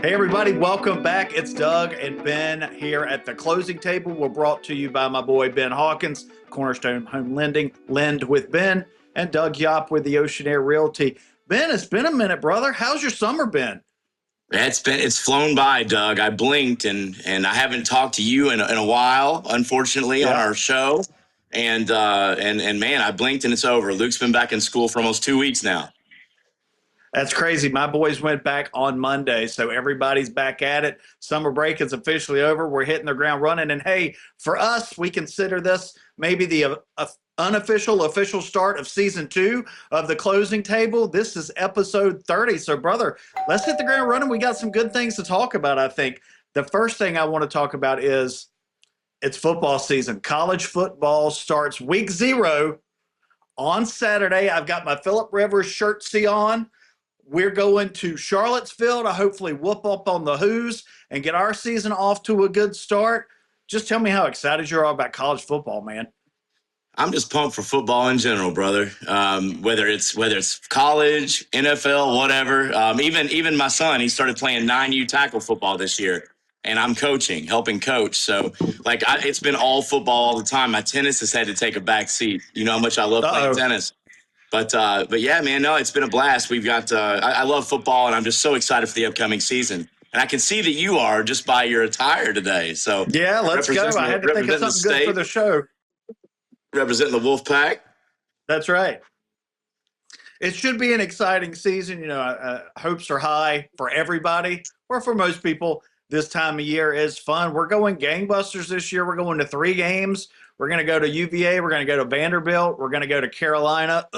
Hey, everybody, welcome back. It's Doug and Ben here at the closing table. We're brought to you by my boy, Ben Hawkins, Cornerstone Home Lending, Lend with Ben, and Doug Yop with the Ocean Air Realty. Ben, it's been a minute, brother. How's your summer been? It's flown by, Doug. I blinked and I haven't talked to you in a while, unfortunately, on our show. And man, I blinked and it's over. Luke's been back in school for almost 2 weeks now. That's crazy. My boys went back on Monday, so everybody's back at it. Summer break is officially over. We're hitting the ground running. And hey, for us, we consider this maybe the unofficial, official start of season 2 of the closing table. This is episode 30. So, brother, let's hit the ground running. We got some good things to talk about, I think. The first thing I want to talk about is it's football season. College football starts week 0 on Saturday. I've got my Phillip Rivers shirt on. We're going to Charlottesville to hopefully whoop up on the Who's and get our season off to a good start. Just tell me how excited you are about college football, man. I'm just pumped for football in general, brother. Whether it's college, NFL, whatever. Even my son, he started playing 9U tackle football this year, and I'm helping coach. So it's been all football all the time. My tennis has had to take a back seat. You know how much I love playing tennis. But yeah, man, no, it's been a blast. We've got I love football, and I'm just so excited for the upcoming season. And I can see that you are just by your attire today. So yeah, let's go. I had to think of something good for the show. Representing the Wolf Pack. That's right. It should be an exciting season. You know, hopes are high for everybody, or for most people. This time of year is fun. We're going gangbusters this year. We're going to 3 games. We're going to go to UVA. We're going to go to Vanderbilt. We're going to go to Carolina.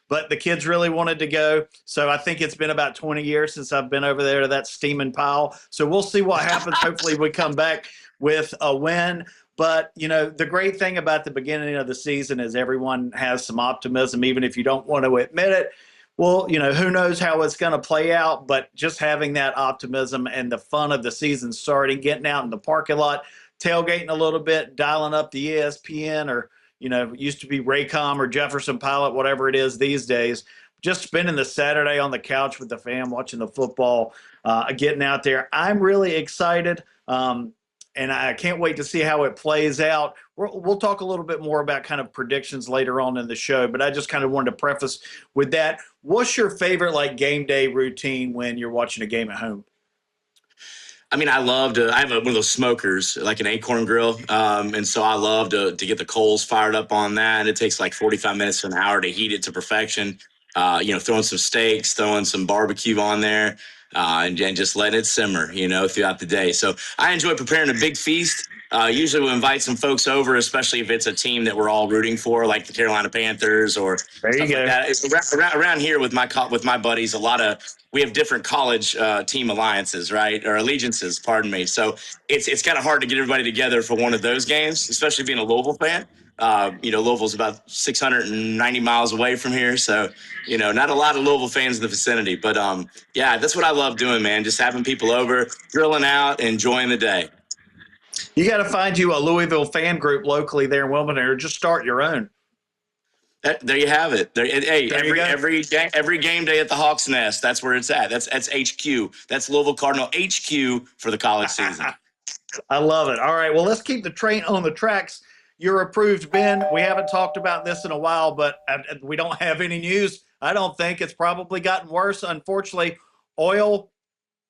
But the kids really wanted to go. So I think it's been about 20 years since I've been over there to that steaming pile. So we'll see what happens. Hopefully we come back with a win. But, you know, the great thing about the beginning of the season is everyone has some optimism, even if you don't want to admit it. Well, you know, who knows how it's going to play out, but just having that optimism and the fun of the season starting, getting out in the parking lot, tailgating a little bit, dialing up the ESPN or, you know, it used to be Raycom or Jefferson Pilot, whatever it is these days, just spending the Saturday on the couch with the fam, watching the football, getting out there. I'm really excited. And I can't wait to see how it plays out. We'll talk a little bit more about kind of predictions later on in the show, but I just kind of wanted to preface with that. What's your favorite game day routine when you're watching a game at home? I mean, I have one of those smokers, like an Acorn grill. And so I love to get the coals fired up on that. It takes like 45 minutes to an hour to heat it to perfection. Throwing some steaks, throwing some barbecue on there. And just let it simmer, throughout the day. So I enjoy preparing a big feast. Usually we'll invite some folks over, especially if it's a team that we're all rooting for, like the Carolina Panthers or there you go. Like that. Around here with my buddies, we have different college team alliances, right? Or allegiances, pardon me. So it's kind of hard to get everybody together for one of those games, especially being a Louisville fan. Louisville's about 690 miles away from here. So, not a lot of Louisville fans in the vicinity. But, yeah, that's what I love doing, man. Just having people over, grilling out, enjoying the day. You got to find you a Louisville fan group locally there in Wilmington, or just start your own. There you have it. Every game day at the Hawks Nest, that's where it's at. That's HQ. That's Louisville Cardinal HQ for the college season. I love it. All right, well, let's keep the train on the tracks. You're approved, Ben. We haven't talked about this in a while, but we don't have any news. I don't think it's probably gotten worse. Unfortunately, oil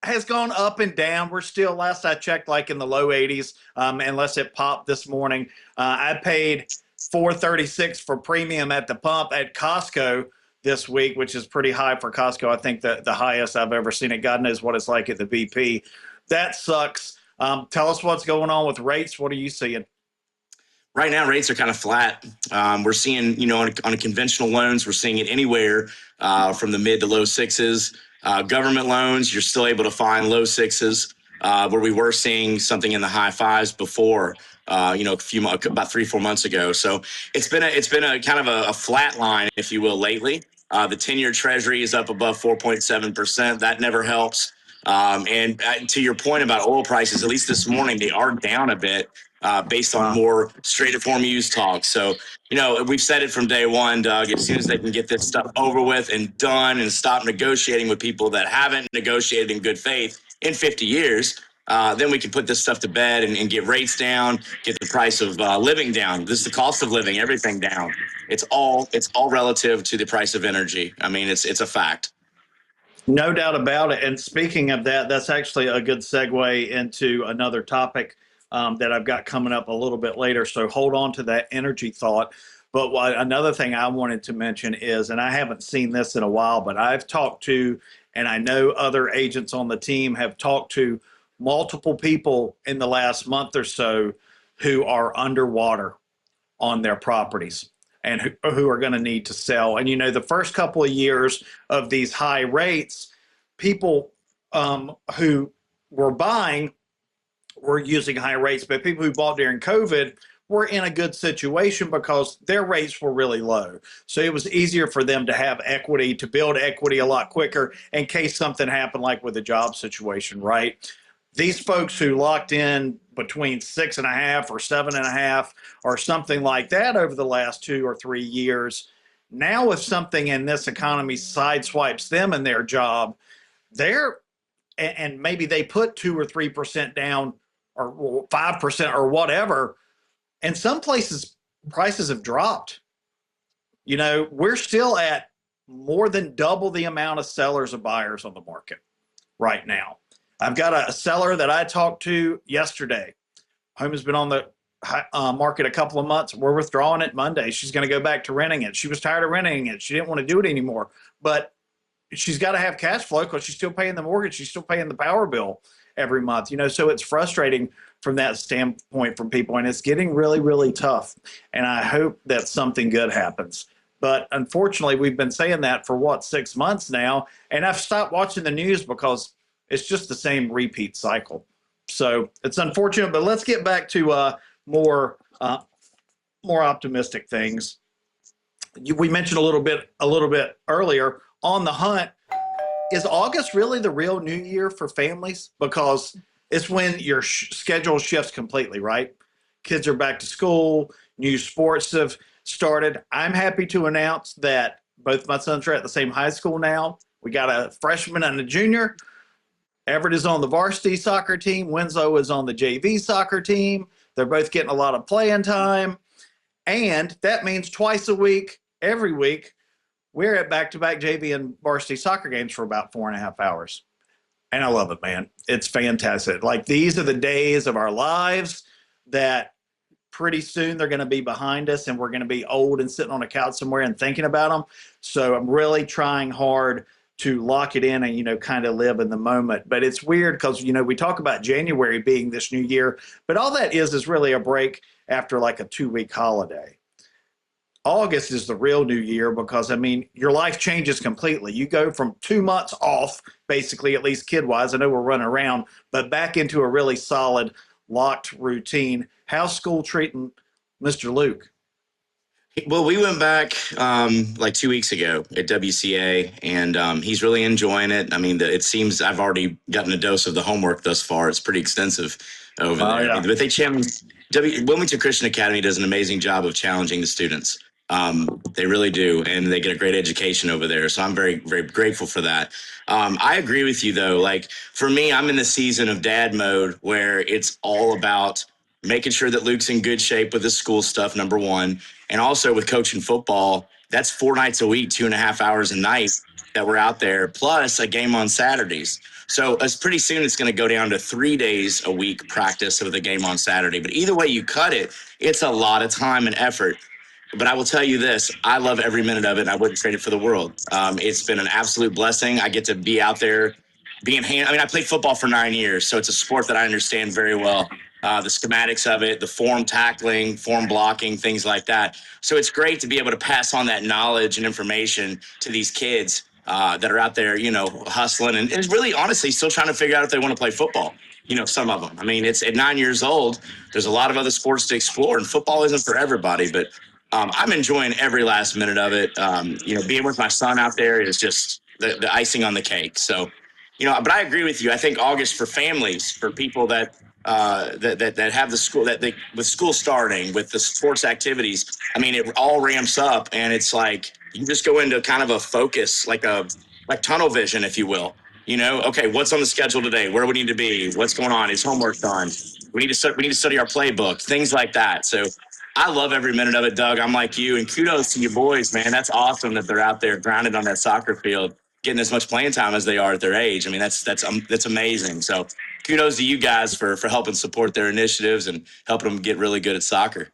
has gone up and down. We're still, last I checked, in the low 80s, unless it popped this morning. I paid $4.36 for premium at the pump at Costco this week, which is pretty high for Costco. I think the highest I've ever seen it. God knows what it's like at the BP. That sucks. Tell us what's going on with rates. What are you seeing? Right now, rates are kind of flat. We're seeing, on a conventional loans, we're seeing it anywhere from the mid to low 6s. Government loans, you're still able to find low 6s, where we were seeing something in the high 5s before, about 3-4 months ago. So it's been a kind of a flat line, if you will, lately. The 10-year Treasury is up above 4.7%. That never helps. And to your point about oil prices, at least this morning, they are down a bit. Based on more straight form use talk. So, we've said it from day one, Doug, as soon as they can get this stuff over with and done and stop negotiating with people that haven't negotiated in good faith, in 50 years, then we can put this stuff to bed and get rates down, get the price of living down. This is the cost of living, everything down. It's all relative to the price of energy. I mean, it's a fact. No doubt about it. And speaking of that, that's actually a good segue into another topic that I've got coming up a little bit later. So hold on to that energy thought. But another thing I wanted to mention is, and I haven't seen this in a while, but I've talked to, and I know other agents on the team have talked to multiple people in the last month or so who are underwater on their properties and who are going to need to sell. And, the first couple of years of these high rates, people who were buying were using high rates, but people who bought during COVID were in a good situation because their rates were really low. So it was easier for them to have equity, to build equity a lot quicker in case something happened, like with the job situation, right? These folks who locked in between 6.5 or 7.5 or something like that over the last 2 or 3 years, now if something in this economy sideswipes them in their job, and maybe they put 2 or 3% down or 5% or whatever, and some places prices have dropped. We're still at more than double the amount of sellers of buyers on the market right now. I've got a seller that I talked to yesterday. Home has been on the market a couple of months. We're withdrawing it Monday. She's going to go back to renting it. She was tired of renting it. She didn't want to do it anymore. But she's got to have cash flow because she's still paying the mortgage. She's still paying the power bill every month. So it's frustrating from that standpoint from people. And it's getting really, really tough. And I hope that something good happens. But unfortunately, we've been saying that for 6 months now. And I've stopped watching the news because it's just the same repeat cycle. So it's unfortunate, but let's get back to more optimistic things. We mentioned a little bit earlier on the hunt. Is August really the real new year for families? Because it's when your schedule shifts completely, right? Kids are back to school, new sports have started. I'm happy to announce that both my sons are at the same high school now. We got a freshman and a junior. Everett is on the varsity soccer team. Winslow is on the JV soccer team. They're both getting a lot of playing time. And that means twice a week, every week, we're at back-to-back JV and varsity soccer games for about 4.5 hours. And I love it, man. It's fantastic. Like, these are the days of our lives that pretty soon they're going to be behind us, and we're going to be old and sitting on a couch somewhere and thinking about them. So I'm really trying hard to lock it in and, kind of live in the moment. But it's weird because, we talk about January being this new year, but all that is really a break after like a 2-week holiday. August is the real new year because, your life changes completely. You go from 2 months off, basically, at least kid-wise. I know we're running around, but back into a really solid, locked routine. How's school treating Mr. Luke? Well, we went back like 2 weeks ago at WCA, and he's really enjoying it. It seems I've already gotten a dose of the homework thus far. It's pretty extensive over there. Yeah. But they challenge. Wilmington Christian Academy does an amazing job of challenging the students. They really do, and they get a great education over there. So I'm very, very grateful for that. I agree with you, though. Like, for me, I'm in the season of dad mode where it's all about making sure that Luke's in good shape with his school stuff, number one, and also with coaching football. That's 4 nights a week, 2.5 hours a night that we're out there, plus a game on Saturdays. So it's pretty soon it's going to go down to 3 days a week practice with a game on Saturday. But either way you cut it, it's a lot of time and effort. But I will tell you this, I love every minute of it, and I wouldn't trade it for the world. It's been an absolute blessing. I get to be out there I played football for 9 years, so it's a sport that I understand very well. The schematics of it, the form tackling, form blocking, things like that. So it's great to be able to pass on that knowledge and information to these kids that are out there, hustling and really honestly still trying to figure out if they want to play football. Some of them. It's at 9 years old, there's a lot of other sports to explore, and football isn't for everybody, but I'm enjoying every last minute of it. Being with my son out there is just the icing on the cake. So, but I agree with you. I think August for families, for people that have the school, with school starting, with the sports activities, it all ramps up, and it's like you just go into kind of a focus, like tunnel vision, if you will. Okay, what's on the schedule today? Where we need to be? What's going on? Is homework done? We need to study our playbook, things like that. So I love every minute of it, Doug. I'm like you, and kudos to you boys, man. That's awesome that they're out there grounded on that soccer field, getting as much playing time as they are at their age. I mean, that's amazing. So kudos to you guys for helping support their initiatives and helping them get really good at soccer.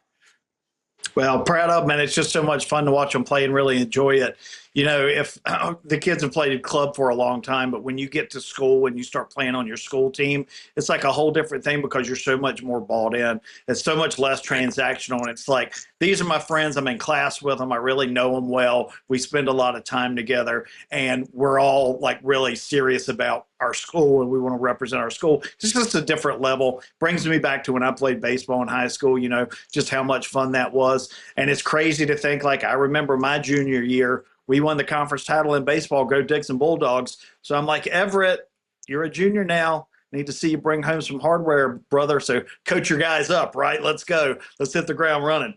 Well, proud of them, and it's just so much fun to watch them play and really enjoy it. If the kids have played club for a long time, but when you get to school, when you start playing on your school team, it's like a whole different thing because you're so much more bought in. It's so much less transactional. And it's like, these are my friends. I'm in class with them. I really know them well. We spend a lot of time together, and we're all like really serious about our school, and we want to represent our school. It's just a different level. Brings me back to when I played baseball in high school, just how much fun that was. And it's crazy to think, like, I remember my junior year, we won the conference title in baseball, go Dixon Bulldogs. So I'm like, Everett, you're a junior now. Need to see you bring home some hardware, brother. So coach your guys up, right? Let's go. Let's hit the ground running.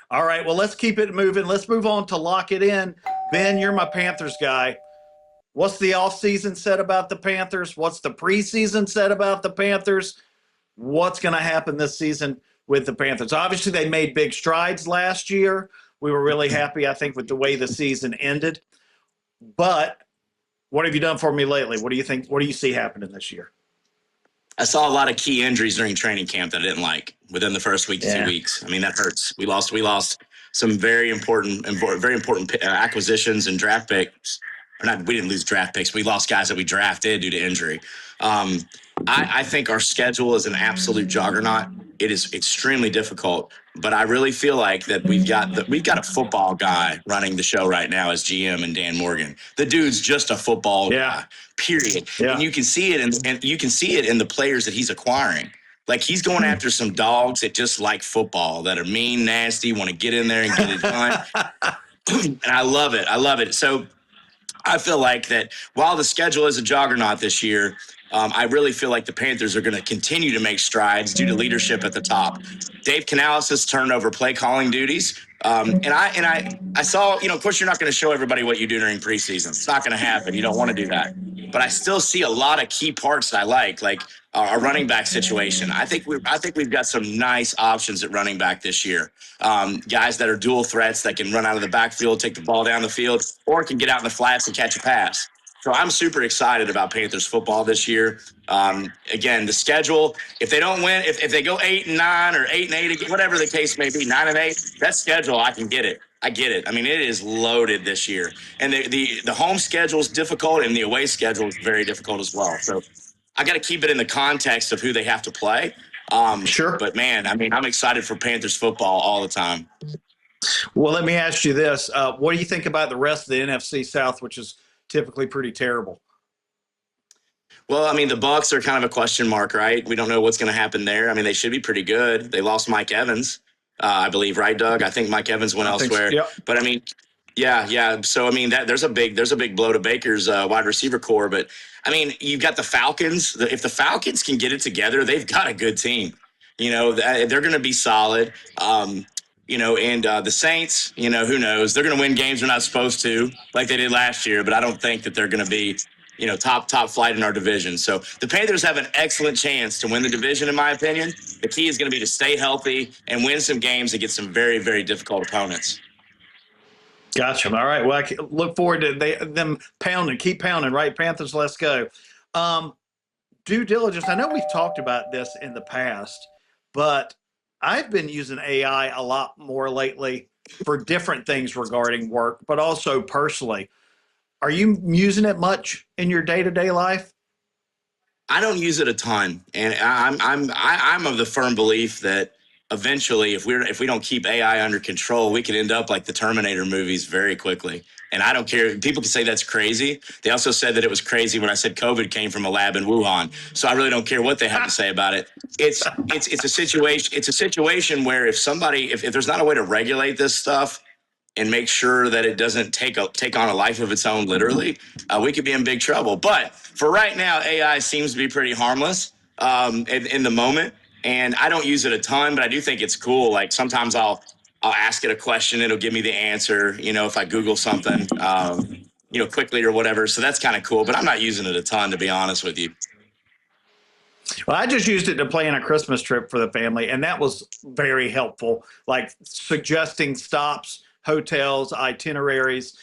All right, well, let's keep it moving. Let's move on to lock it in. Ben, you're my Panthers guy. What's the offseason said about the Panthers? What's the preseason said about the Panthers? What's going to happen this season with the Panthers? Obviously, they made big strides last year. We were really happy, I think, with the way the season ended. But what have you done for me lately? What do you think? What do you see happening this year? I saw a lot of key injuries during training camp that I didn't like within the first week to 2 weeks. I mean, that hurts. We lost some very important acquisitions and draft picks. Or not, we didn't lose draft picks. We lost guys that we drafted due to injury. I think our schedule is an absolute juggernaut. It is extremely difficult, but I really feel like that we've got a football guy running the show right now as GM and Dan Morgan. The dude's just a football guy, period. Yeah. And you can see it in the players that he's acquiring. Like, he's going after some dogs that just like football, that are mean, nasty, want to get in there and get it done. And I love it. I love it. So I feel like that while the schedule is a juggernaut this year, I really feel like the Panthers are going to continue to make strides due to leadership at the top. Dave Canales has turned over play calling duties. And I saw, of course, you're not going to show everybody what you do during preseason. It's not going to happen. You don't want to do that. But I still see a lot of key parts that I like our running back situation. I think we've got some nice options at running back this year. Guys that are dual threats that can run out of the backfield, take the ball down the field, or can get out in the flats and catch a pass. So I'm super excited about Panthers football this year. Again, the schedule, if they don't win, if they go 8-9 or 8-8, whatever the case may be, 9-8, that schedule, I can get it. I get it. I mean, it is loaded this year. And the home schedule is difficult, and the away schedule is very difficult as well. So I got to keep it in the context of who they have to play. Sure. But, man, I mean, I'm excited for Panthers football all the time. Well, let me ask you this. What do you think about the rest of the NFC South, which is typically pretty terrible? Well, I mean, the Bucs are kind of a question mark, right? We don't know what's going to happen there. I mean, they should be pretty good. They lost Mike Evans, I believe, right, Doug? I think Mike Evans went elsewhere. So, yep. But I mean, yeah. So I mean, there's a big blow to Baker's wide receiver core. But I mean, you've got the Falcons. If the Falcons can get it together, they've got a good team. They're going to be solid. And the Saints, who knows? They're going to win games they're not supposed to, like they did last year. But I don't think that they're going to be, top flight in our division. So the Panthers have an excellent chance to win the division, in my opinion. The key is going to be to stay healthy and win some games against some very, very difficult opponents. Gotcha. All right. Well, I look forward to them pounding, keep pounding, right? Panthers, let's go. Due diligence. I know we've talked about this in the past, but I've been using AI a lot more lately for different things regarding work, but also personally. Are you using it much in your day-to-day life? I don't use it a ton, and I'm of the firm belief that eventually, if we don't keep AI under control, we could end up like the Terminator movies very quickly. And I don't care. People can say that's crazy. They also said that it was crazy when I said COVID came from a lab in Wuhan. So I really don't care what they have to say about it. It's a situation. It's a situation where if there's not a way to regulate this stuff and make sure that it doesn't take on a life of its own, literally, we could be in big trouble. But for right now, AI seems to be pretty harmless in the moment. And I don't use it a ton, but I do think it's cool. Like, sometimes I'll ask it a question, it'll give me the answer, if I Google something. quickly or whatever. So that's kind of cool, but I'm not using it a ton, to be honest with you. Well, I just used it to plan a Christmas trip for the family, and that was very helpful, like suggesting stops, hotels, itineraries,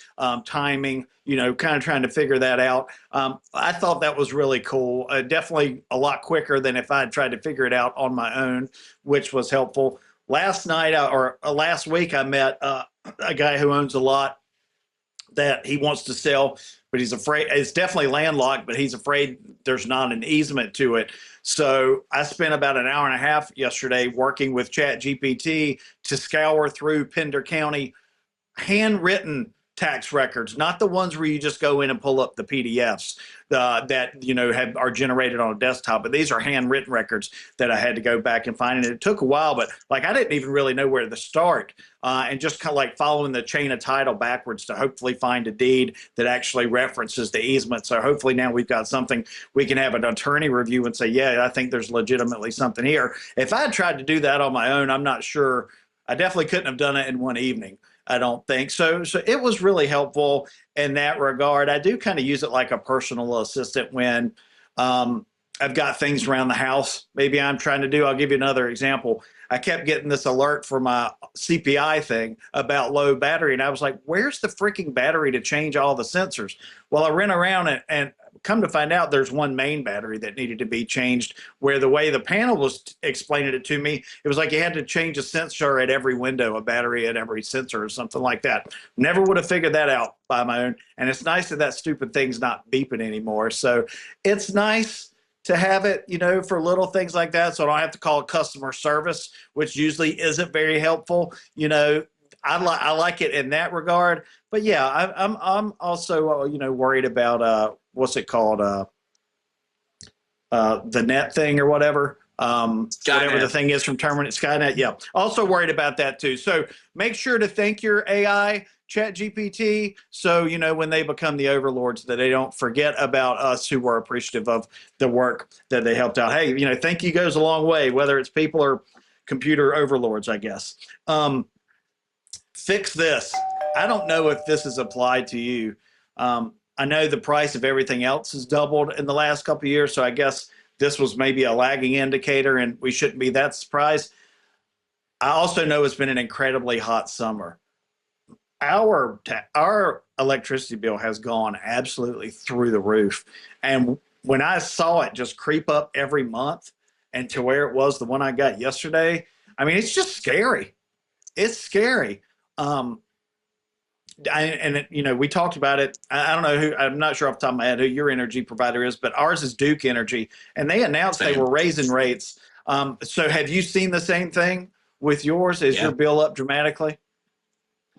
timing, kind of trying to figure that out. I thought that was really cool. Definitely a lot quicker than if I had tried to figure it out on my own, which was helpful. Last night or last week, I met a guy who owns a lot that he wants to sell, but he's afraid it's definitely landlocked, but he's afraid there's not an easement to it. So I spent about an hour and a half yesterday working with Chat GPT to scour through Pender County handwritten tax records, not the ones where you just go in and pull up the PDFs that are generated on a desktop, but these are handwritten records that I had to go back and find, and it took a while. But like I didn't even really know where to start, and just kind of like following the chain of title backwards to hopefully find a deed that actually references the easement. So hopefully now we've got something we can have an attorney review and say, yeah, I think there's legitimately something here. If I had tried to do that on my own, I'm not sure. I definitely couldn't have done it in one evening. I don't think so. So it was really helpful in that regard. I do kind of use it like a personal assistant when I've got things around the house. Maybe I'm trying to do, I'll give you another example. I kept getting this alert for my CPI thing about low battery. And I was like, where's the freaking battery to change all the sensors? Well, I ran around and come to find out there's one main battery that needed to be changed, where the way the panel was explaining it to me, it was like you had to change a sensor at every window, a battery at every sensor or something like that. Never would have figured that out by my own. And it's nice that stupid thing's not beeping anymore. So it's nice to have it, for little things like that. So I don't have to call customer service, which usually isn't very helpful. I like it in that regard. But yeah, I'm also worried about what's it called, the net thing or whatever. Whatever the thing is from Terminate Skynet. Yeah, also worried about that too. So make sure to thank your AI, Chat GPT, so when they become the overlords, that they don't forget about us who were appreciative of the work that they helped out. Hey, thank you goes a long way, whether it's people or computer overlords, I guess. Fix this. I don't know if this is applied to you. I know the price of everything else has doubled in the last couple of years, so I guess this was maybe a lagging indicator, and we shouldn't be that surprised. I also know it's been an incredibly hot summer. Our electricity bill has gone absolutely through the roof, and when I saw it just creep up every month and to where it was the one I got yesterday, I mean, it's just scary. It's scary. We talked about it. I don't know who, I'm not sure off the top of my head who your energy provider is, but ours is Duke Energy, and they announced they were raising rates. So have you seen the same thing with yours? Is your bill up dramatically?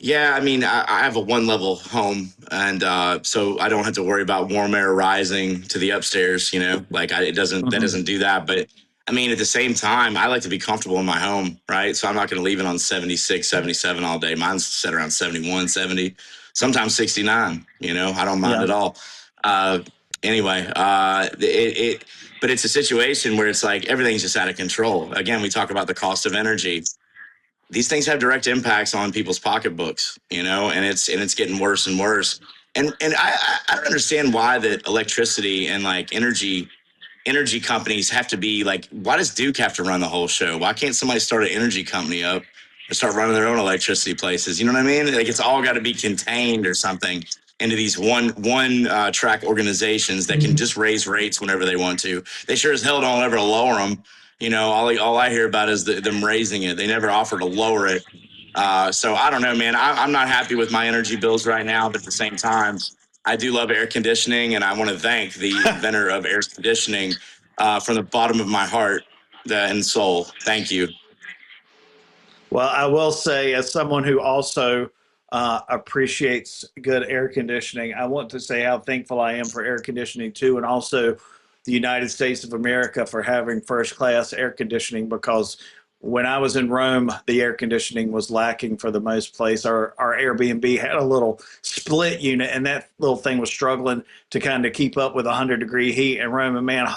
Yeah, I mean, I have a one-level home, and so I don't have to worry about warm air rising to the upstairs. It doesn't do that. But I mean, at the same time, I like to be comfortable in my home, right? So I'm not going to leave it on 76, 77 all day. Mine's set around 71, 70, sometimes 69. I don't mind at all. Anyway, but it's a situation where it's like everything's just out of control. Again, we talk about the cost of energy. These things have direct impacts on people's pocketbooks, and it's getting worse and worse. And I don't understand why that electricity and like energy companies have to be like, why does Duke have to run the whole show? Why can't somebody start an energy company up and start running their own electricity places? You know what I mean? Like it's all got to be contained or something into these one track organizations that can just raise rates whenever they want to. They sure as hell don't ever lower them. All I hear about is them raising it. They never offer to lower it. So I don't know, man. I'm not happy with my energy bills right now, but at the same time, I do love air conditioning, and I want to thank the inventor of air conditioning from the bottom of my heart and soul. Thank you. Well, I will say, as someone who also appreciates good air conditioning, I want to say how thankful I am for air conditioning too, and also the United States of America for having first-class air conditioning, because when I was in Rome, the air conditioning was lacking for the most place. Our Airbnb had a little split unit, and that little thing was struggling to kind of keep up with 100-degree heat in Rome. And man,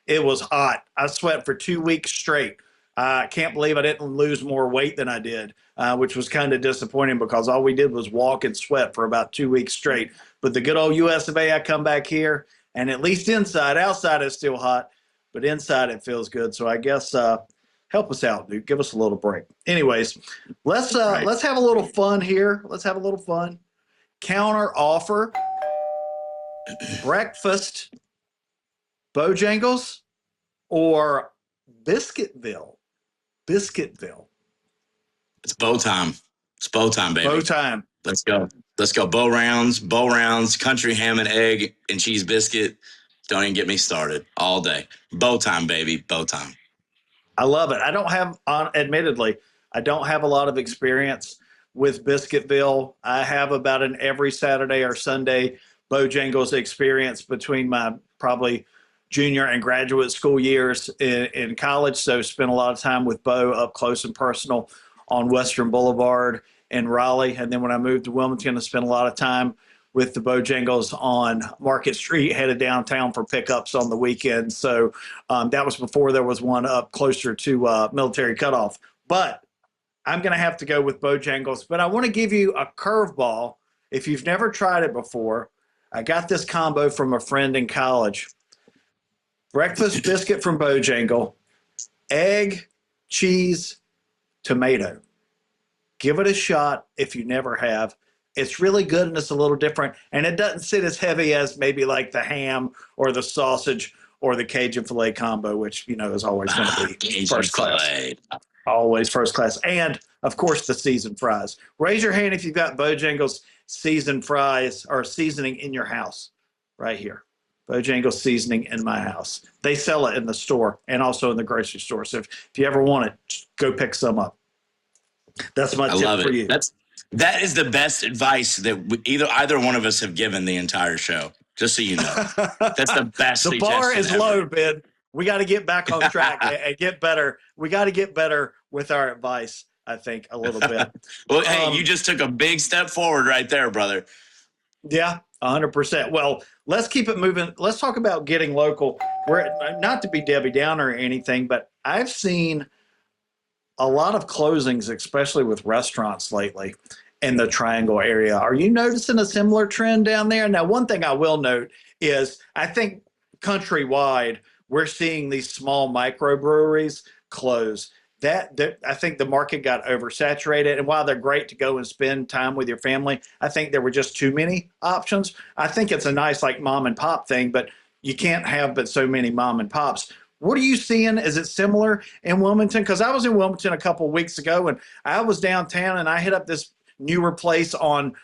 it was hot. I sweat for 2 weeks straight. I can't believe I didn't lose more weight than I did which was kind of disappointing because all we did was walk and sweat for about 2 weeks straight. But the good old US of A, I come back here, and at least inside, outside is still hot, but inside it feels good. So I guess help us out, dude. Give us a little break. Anyways, let's have a little fun here. Let's have a little fun. Counter offer. Breakfast, Bojangles, or Biscuitville? Biscuitville. It's bow time. It's bow time, baby. Bow time. Let's go. Let's go. Bow rounds, country ham and egg and cheese biscuit. Don't even get me started all day. Bow time, baby. Bow time. I love it. I don't have, admittedly, I don't have a lot of experience with Biscuitville. I have about an every Saturday or Sunday Bojangles experience between my probably junior and graduate school years in college. So spent a lot of time with Bo up close and personal on Western Boulevard in Raleigh. And then when I moved to Wilmington, I spent a lot of time with the Bojangles on Market Street, headed downtown for pickups on the weekends. So that was before there was one up closer to Military Cutoff. But I'm going to have to go with Bojangles. But I want to give you a curveball. If you've never tried it before, I got this combo from a friend in college. Breakfast biscuit from Bojangle, egg, cheese, tomato. Give it a shot if you never have. It's really good and it's a little different. And it doesn't sit as heavy as maybe like the ham or the sausage or the Cajun filet combo, which, you know, is always going to be first class. Always first class. And, of course, the seasoned fries. Raise your hand if you've got Bojangles seasoned fries or seasoning in your house right here. Bojangles seasoning in my house. They sell it in the store and also in the grocery store. So if you ever want it, go pick some up. That's my tip for you. That is the best advice that either one of us have given the entire show. Just so you know, that's the best. The bar is low, Ben. We got to get back on track and get better. We got to get better with our advice, I think, a little bit. Well, hey, you just took a big step forward right there, brother. Yeah, 100%. Well, let's keep it moving. Let's talk about getting local. We're not to be Debbie Downer or anything, but I've seen a lot of closings, especially with restaurants lately in the Triangle area. Are you noticing a similar trend down there? Now, one thing I will note is I think countrywide, we're seeing these small microbreweries close. That I think the market got oversaturated. And while they're great to go and spend time with your family, I think there were just too many options. I think it's a nice like mom and pop thing, but you can't have but so many mom and pops. What are you seeing? Is it similar in Wilmington? Because I was in Wilmington a couple of weeks ago and I was downtown and I hit up this newer place on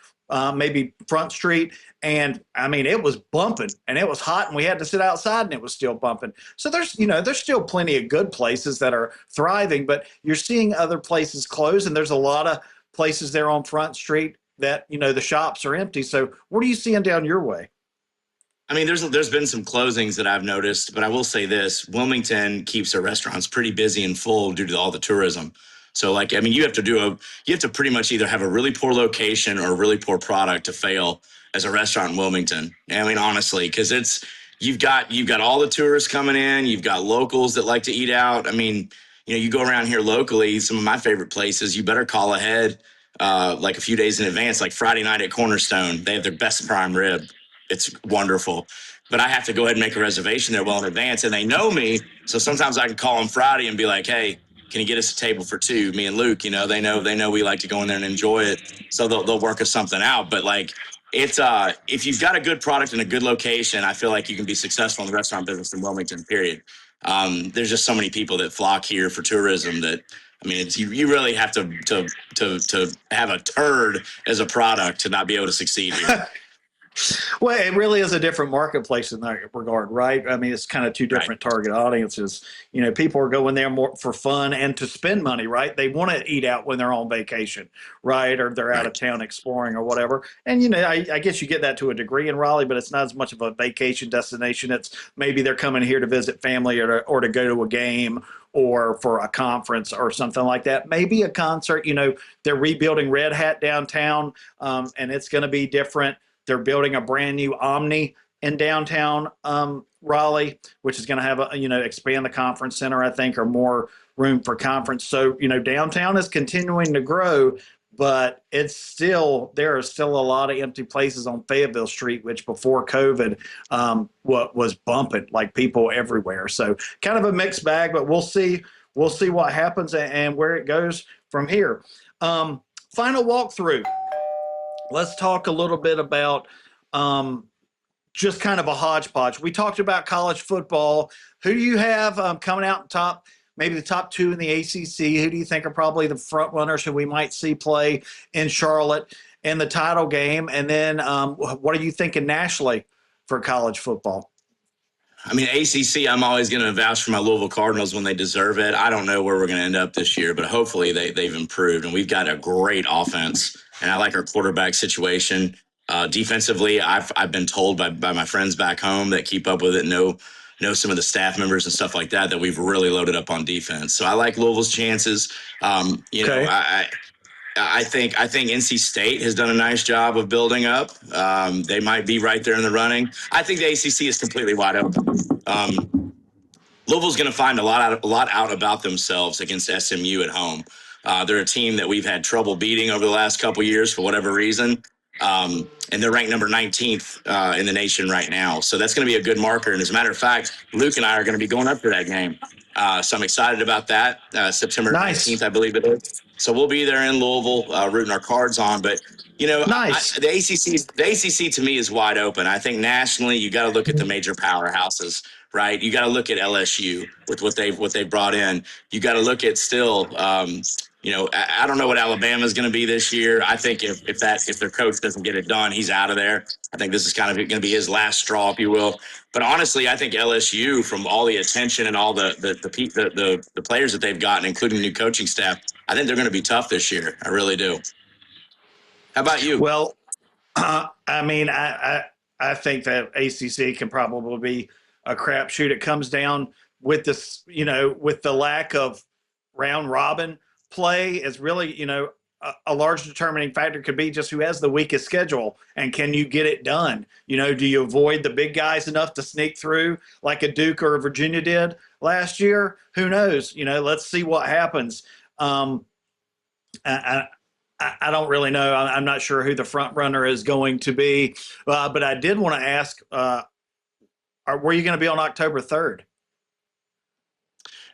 maybe Front Street. And I mean, it was bumping and it was hot and we had to sit outside and it was still bumping. So there's still plenty of good places that are thriving, but you're seeing other places close and there's a lot of places there on Front Street that, the shops are empty. So what are you seeing down your way? I mean, there's been some closings that I've noticed, but I will say this: Wilmington keeps their restaurants pretty busy and full due to all the tourism. So, you have to pretty much either have a really poor location or a really poor product to fail as a restaurant in Wilmington. I mean, honestly, because you've got all the tourists coming in, you've got locals that like to eat out. I mean, you go around here locally, some of my favorite places, you better call ahead like a few days in advance. Like Friday night at Cornerstone, they have their best prime rib. It's wonderful. But I have to go ahead and make a reservation there well in advance. And they know me. So sometimes I can call them Friday and be like, hey, can you get us a table for two? Me and Luke, they know we like to go in there and enjoy it. So they'll work us something out. But it's if you've got a good product in a good location, I feel like you can be successful in the restaurant business in Wilmington, period. There's just so many people that flock here for tourism that, I mean, you really have to have a turd as a product to not be able to succeed here. Well, it really is a different marketplace in that regard, right? I mean, it's kind of two different target audiences. People are going there more for fun and to spend money, right? They want to eat out when they're on vacation, right? Or they're out of town exploring or whatever. And, I guess you get that to a degree in Raleigh, but it's not as much of a vacation destination. It's maybe they're coming here to visit family or to go to a game or for a conference or something like that. Maybe a concert. They're rebuilding Red Hat downtown, and it's going to be different. They're building a brand new Omni in downtown Raleigh, which is going to have expand the conference center, I think, or more room for conference. So, downtown is continuing to grow, but there are still a lot of empty places on Fayetteville Street, which before COVID, what was bumping, like people everywhere. So kind of a mixed bag, but we'll see what happens and where it goes from here. Final walkthrough. Let's talk a little bit about just kind of a hodgepodge. We talked about college football. Who do you have coming out top? Maybe the top two in the ACC. Who do you think are probably the front runners who we might see play in Charlotte in the title game? And then what are you thinking nationally for college football? I mean, ACC, I'm always going to vouch for my Louisville Cardinals when they deserve it. I don't know where we're going to end up this year, but hopefully they've improved. And we've got a great offense, and I like our quarterback situation. Defensively, I've been told by my friends back home that keep up with it, know some of the staff members and stuff like that we've really loaded up on defense. So I like Louisville's chances. Okay. I think NC State has done a nice job of building up. They might be right there in the running. I think the ACC is completely wide open. Louisville's going to find a lot out about themselves against SMU at home. They're a team that we've had trouble beating over the last couple of years for whatever reason. And they're ranked number 19th in the nation right now. So that's going to be a good marker. And as a matter of fact, Luke and I are going to be going up to that game. So I'm excited about that. September 19th, I believe it is. So we'll be there in Louisville rooting our cards on. But, the ACC to me is wide open. I think nationally you got to look at the major powerhouses, right? You got to look at LSU with what they've brought in. You got to look at still I don't know what Alabama is going to be this year. I think if their coach doesn't get it done, he's out of there. I think this is kind of going to be his last straw, if you will. But honestly, I think LSU, from all the attention and all the players that they've gotten, including the new coaching staff, I think they're going to be tough this year. I really do. How about you? Well, I mean, I think that ACC can probably be a crapshoot. It comes down with this, with the lack of round robin play is really, a large determining factor could be just who has the weakest schedule and can you get it done? Do you avoid the big guys enough to sneak through like a Duke or a Virginia did last year? Who knows? Let's see what happens. I don't really know. I'm not sure who the front runner is going to be, but I did want to ask, were you going to be on October 3rd?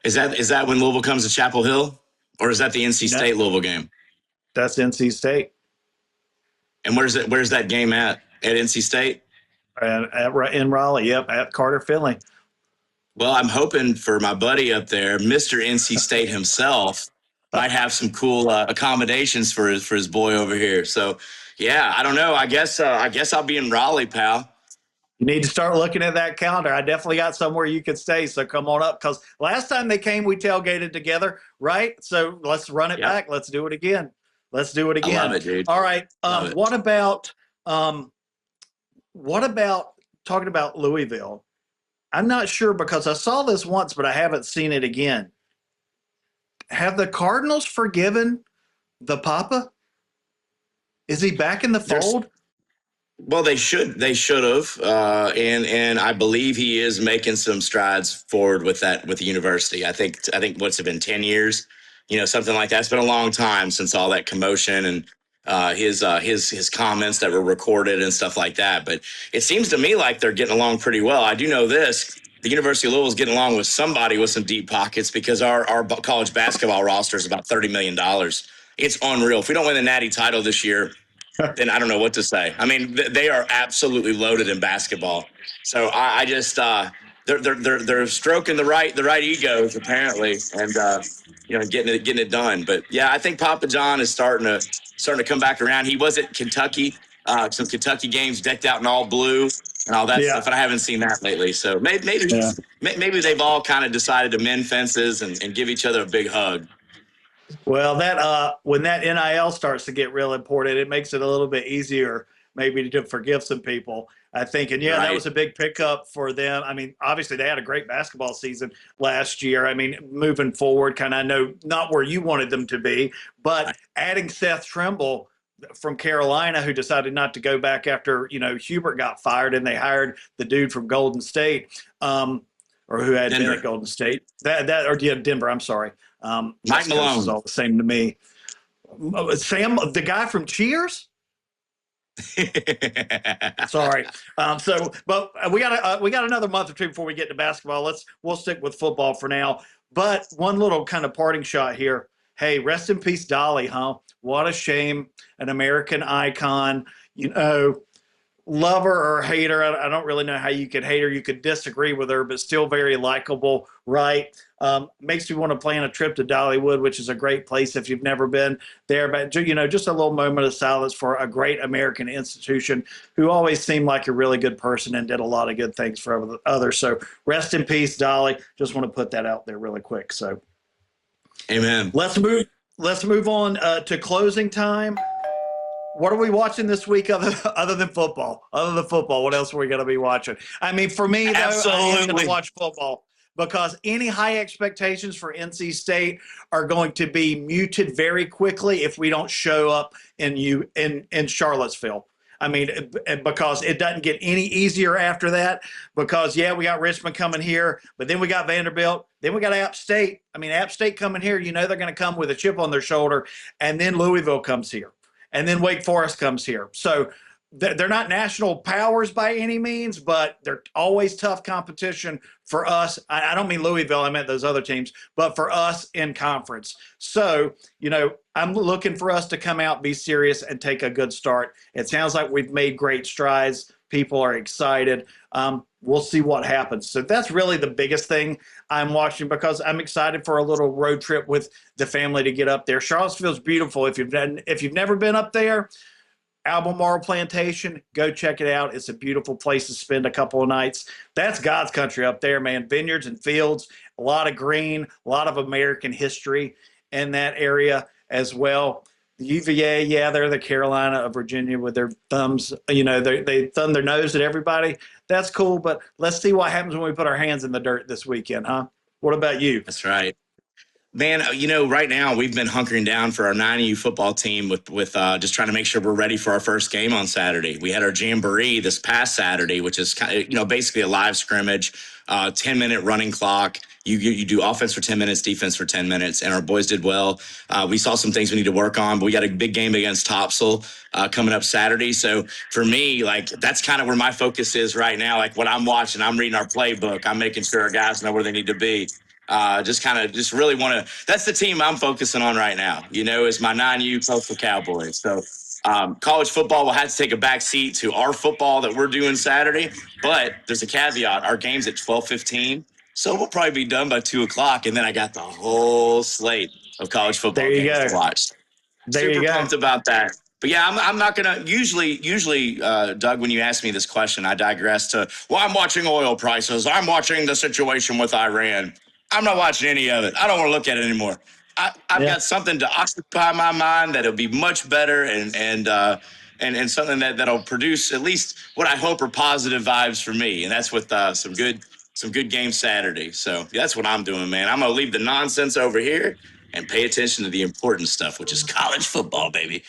Is that when Louisville comes to Chapel Hill, or is that the NC State Louisville game? That's NC State. And where's that game at? At NC State? In Raleigh, yep, at Carter Finley. Well, I'm hoping for my buddy up there, Mr. NC State himself, might have some cool accommodations for his boy over here. So, yeah, I don't know. I guess I'll be in Raleigh, pal. You need to start looking at that calendar. I definitely got somewhere you could stay, so come on up. Because last time they came, we tailgated together, right? So let's run it back. Let's do it again. I love it, dude. All right. What about talking about Louisville? I'm not sure because I saw this once, but I haven't seen it again. Have the Cardinals forgiven the Papa? Is he back in the fold? Well, they should have, and I believe he is making some strides forward with the university. I think what's it been 10 years, something like that. It's been a long time since all that commotion and his comments that were recorded and stuff like that. But it seems to me like they're getting along pretty well. I do know this. The University of Louisville is getting along with somebody with some deep pockets because our college basketball roster is about $30 million. It's unreal. If we don't win the Natty title this year, then I don't know what to say. I mean, they are absolutely loaded in basketball. So I just they're stroking the right egos apparently, and getting it done. But yeah, I think Papa John is starting to come back around. He was at Kentucky, some Kentucky games decked out in all blue and all that stuff, and I haven't seen that lately. So maybe they've all kind of decided to mend fences and give each other a big hug. Well, that when that NIL starts to get real important, it makes it a little bit easier maybe to forgive some people, I think. And that was a big pickup for them. I mean, obviously they had a great basketball season last year. I mean, moving forward, kind of, I know not where you wanted them to be, but adding Seth Trimble from Carolina, who decided not to go back after, Hubert got fired and they hired the dude from Golden State, or who had been at Golden State, Denver. I'm sorry. Mike West Coast is Malone. all the same to me. Sam, the guy from Cheers. Sorry. But we got another month or two before we get to basketball. We'll stick with football for now. But one little kind of parting shot here. Hey, rest in peace, Dolly, huh? What a shame. An American icon. Love her or hate her. I don't really know how you could hate her. You could disagree with her, but still very likable, right? Makes me want to plan a trip to Dollywood, which is a great place if you've never been there. But, just a little moment of silence for a great American institution who always seemed like a really good person and did a lot of good things for others. So rest in peace, Dolly. Just want to put that out there really quick. So, amen. Let's move on to closing time. What are we watching this week other than football? Other than football, what else are we going to be watching? I mean, for me, though, I am going to watch football because any high expectations for NC State are going to be muted very quickly if we don't show up in Charlottesville. I mean, because it doesn't get any easier after that because, we got Richmond coming here, but then we got Vanderbilt. Then we got App State. I mean, App State coming here, they're going to come with a chip on their shoulder, and then Louisville comes here. And then Wake Forest comes here. So they're not national powers by any means, but they're always tough competition for us. I don't mean Louisville, I meant those other teams, but for us in conference. So, I'm looking for us to come out, be serious, and take a good start. It sounds like we've made great strides. People are excited. We'll see what happens. So that's really the biggest thing I'm watching because I'm excited for a little road trip with the family to get up there. Charlottesville's beautiful. If you've never been up there, Albemarle Plantation, go check it out. It's a beautiful place to spend a couple of nights. That's God's country up there, man. Vineyards and fields, a lot of green, a lot of American history in that area as well. The UVA, they're the Carolina of Virginia with their thumbs. They thumb their nose at everybody. That's cool, but let's see what happens when we put our hands in the dirt this weekend, huh? What about you? That's right. Man, right now we've been hunkering down for our 9U football team with just trying to make sure we're ready for our first game on Saturday. We had our jamboree this past Saturday, which is basically a live scrimmage, 10-minute running clock. You do offense for 10 minutes, defense for 10 minutes, and our boys did well. We saw some things we need to work on, but we got a big game against Topsail coming up Saturday. So for me, that's kind of where my focus is right now. Like what I'm watching, I'm reading our playbook. I'm making sure our guys know where they need to be. Just really want to, that's the team I'm focusing on right now, is my 9U Coastal Cowboys. So college football will have to take a back seat to our football that we're doing Saturday, but there's a caveat. Our game's at 12:15, so we'll probably be done by 2:00, and then I got the whole slate of college football games to watch. Super pumped about that. But I'm not going to usually, Doug, when you ask me this question, I digress to, I'm watching oil prices. I'm watching the situation with Iran. I'm not watching any of it. I don't want to look at it anymore. I've got something to occupy my mind that'll be much better and something that'll produce at least what I hope are positive vibes for me. And that's with some good games Saturday. So that's what I'm doing, man. I'm going to leave the nonsense over here and pay attention to the important stuff, which is college football, baby.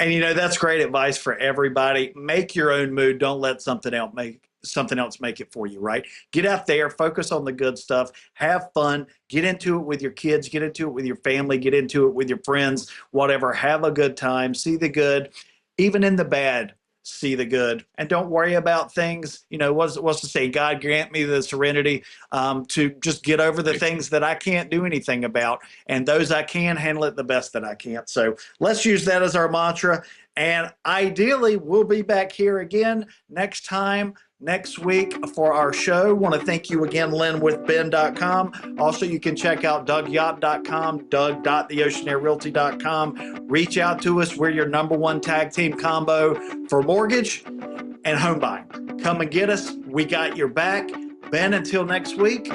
And that's great advice for everybody. Make your own mood. Don't let something else make it for you, right? Get out there, focus on the good stuff, have fun, get into it with your kids, get into it with your family, get into it with your friends, whatever. Have a good time, see the good, even in the bad. See the good, and don't worry about things. What's to say? God grant me the serenity to just get over the things that I can't do anything about, and those I can handle it the best that I can. So let's use that as our mantra. And ideally, we'll be back here again next week for our show. Want to thank you again, LynnWithBen.com. Also, you can check out DougYacht.com, Doug.theoceanairrealty.com. Reach out to us. We're your #1 tag team combo for mortgage and home buying. Come and get us. We got your back. Ben, until next week.